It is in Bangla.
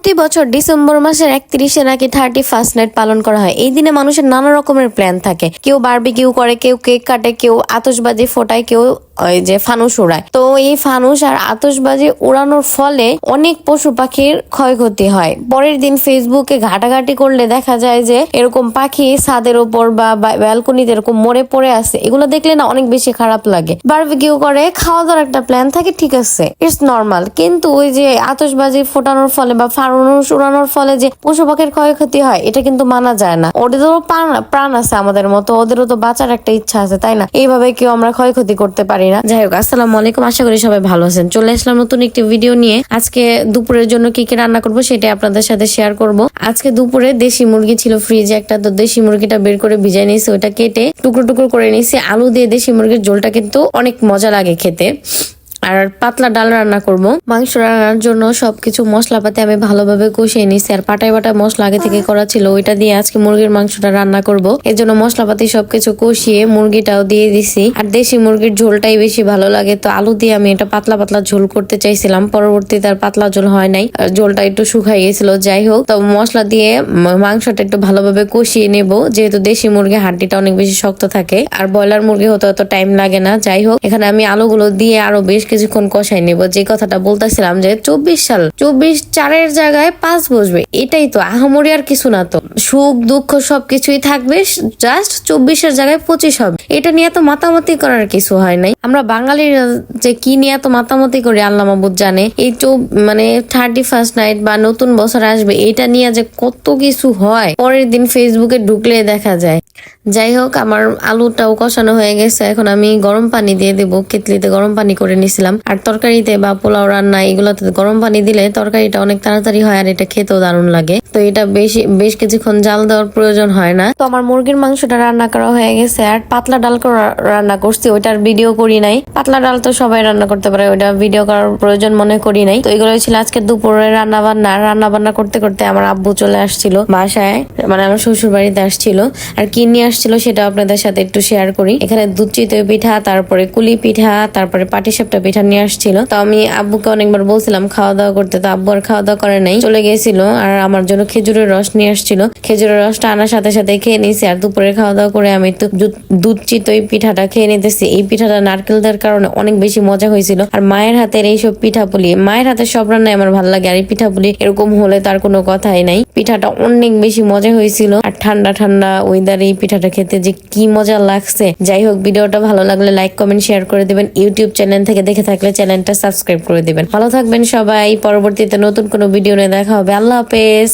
প্রতি বছর ডিসেম্বর মাসের 31-এ নাকি 31st নাইট পালন করা হয়। এই দিনে মানুষের নানা রকমের প্ল্যান থাকে, কেউ বারবিকিউ করে, কেউ কেক কাটে, কেউ আতশবাজি ফোটায়, কেউ ওই যে ফানুস উড়ায়। তো এই ফানুস আর আতশবাজি উড়ানোর ফলে অনেক পশু পাখির ক্ষয়ক্ষতি হয়। পরের দিন ফেসবুকে ঘাটাঘাটি করলে দেখা যায় যে এরকম পাখি ছাদের ওপর বা ব্যালকনিতে এরকম মরে পড়ে আছে। এগুলো দেখলে না অনেক বেশি খারাপ লাগে। বারবিকিউ করে খাওয়া দাওয়ার একটা প্ল্যান থাকে, ঠিক আছে, ইটস নর্মাল, কিন্তু ওই যে আতশবাজি ফোটানোর ফলে বা ফানুস উড়ানোর ফলে যে পশু পাখির ক্ষয়ক্ষতি হয়, এটা কিন্তু মানা যায় না। ওদেরও প্রাণ আছে আমাদের মতো, ওদেরও তো বাঁচার একটা ইচ্ছা আছে, তাই না? এইভাবে কেউ আমরা ক্ষয়ক্ষতি করতে পারি না। যাই হোক, আসসালামু আলাইকুম, আশা করি সবাই ভালো আছেন। চলে আসলাম নতুন একটি ভিডিও নিয়ে। আজকে দুপুরের জন্য কি কি রান্না করব সেটা আপনাদের সাথে শেয়ার করব। আজকে দুপুরে দেশি মুরগি ছিল ফ্রিজে একটা, তো দেশি মুরগিটা বের করে ভিজাই নিয়েছি, ওইটা কেটে টুকরো টুকরো করে নিয়েছি। আলু দিয়ে দেশি মুরগির ঝোলটা কিন্তু অনেক মজা লাগে খেতে। আর পাতলা ডাল রান্না করব। মাংস রান্নার জন্য সবকিছু মশলাপাতি আমি ভালোভাবে কষিয়ে নিছি, আর পাটায় বাটা মশলা আগে থেকে করা ছিল, ওইটা দিয়ে আজকে মুরগির মাংসটা রান্না করব। এর জন্য মশলাপাতি সবকিছু কষিয়ে মুরগিটাও দিয়ে দিছি। আর দেশি মুরগির ঝোলটাই বেশি ভালো লাগে, তো আলু দিয়ে আমি এটা পাতলা পাতলা ঝোল করতে চাইছিলাম। পরবর্তীতে আর পাতলা ঝোল হয় নাই, ঝোলটা একটু শুকাই গেছিল। যাই হোক, তো মশলা দিয়ে মাংসটা একটু ভালোভাবে কষিয়ে নেব, যেহেতু দেশি মুরগি হাড্ডিটা অনেক বেশি শক্ত থাকে, আর ব্রয়লার মুরগি হতে অত টাইম লাগে না। যাই হোক, এখানে আমি আলুগুলো দিয়ে আরো বেশ কিছুক্ষণ কষাই নেব। যে কথাটা বলতেছিলাম যে 24 সাল, 24/4 জায়গায় 5 বসবে, এটাই তো আহামরি, আর কিছু না। তো সুখ দুঃখ সবকিছুই থাকবে, জাস্ট 24-এর জায়গায় 25 হবে। এটা নিয়ে তো মাতামাতি করার কিছু হয় নাই। আমরা বাঙালির যে কি নিয়ে এত মাতামাতি করি আল্লাহ মাহবুদ জানে। এই মানে 31st নাইট বা নতুন বছর আসবে, এটা নিয়ে যে কত কিছু হয় পরের দিন ফেসবুকে ঢুকলে দেখা যায়। যাই হোক, আমার আলুটাও কষানো হয়ে গেছে। এখন আমি গরম পানি দিয়ে দেবো। কেতলিতে গরম পানি করে নিছিলাম। আর তরকারিতে বা পোলাও রান্না এগুলোতে গরম পানি দিলে তরকারিটা অনেক তাড়াতাড়ি হয়, আর এটা খেতেও দারুণ লাগে। তো এটা বেশ কিছুক্ষণ জাল দেওয়ার প্রয়োজন হয় না। তো আমার মুরগির মাংসটা রান্না করা হয়ে গেছে। আর পাতলা ডাল রান্না করছি, ওইটার ভিডিও করি নাই। পাতলা ডাল তো সবাই রান্না করতে পারে, ওইটা ভিডিও করার প্রয়োজন মনে করি নাই। তো এগুলো ছিল আজকে দুপুরে রান্না বান্না করতে করতে আমার আব্বু চলে আসছিল বাসায়, মানে আমার শ্বশুর বাড়িতে আসছিল। আর কি নিয়ে আসছিল সেটা আপনাদের সাথে একটু শেয়ার করি। এখানে দুধ চিতই পিঠা, তারপরে কুলি পিঠা, তারপরে পাটিসাপটা পিঠা নিয়ে আসছিল। তো আমি আব্বুকে অনেকবার বলছিলাম খাওয়া দাওয়া করতে, তো আব্বু আর খাওয়া দাওয়া করে নাই, চলে গেছিল। আর আমার জন্য খেজুরের রস নিয়ে আসছিল, খেজুরের রসটা আনার সাথে সাথে খেয়ে নিয়েছি। আর দুপুরে খাওয়া দাওয়া করে আমি তো দুধ চিতই পিঠাটা খেয়ে নিতেছি। এই পিঠাটা নারকেল দেওয়ার কারণে অনেক বেশি মজা হয়েছিল। আর মায়ের হাতের এইসব পিঠাপুলি, মায়ের হাতের সব রান্নাই আমার ভালো লাগে, আর এই পিঠাপুলি এরকম হলে তার কোনো কথাই নাই। পিঠাটা অনেক বেশি মজা হয়েছিল, আর ঠান্ডা ঠান্ডা ওয়েদারে এই পিঠাটা খেতে যে কি মজা লাগছে। যাই হোক, ভিডিওটা ভালো লাগলে লাইক কমেন্ট শেয়ার করে দিবেন। ইউটিউব চ্যানেল থেকে দেখে থাকলে চ্যানেলটা সাবস্ক্রাইব করে দিবেন। ভালো থাকবেন সবাই, পরবর্তীতে নতুন কোনো ভিডিও নিয়ে দেখা হবে। আল্লাহ হাফেজ।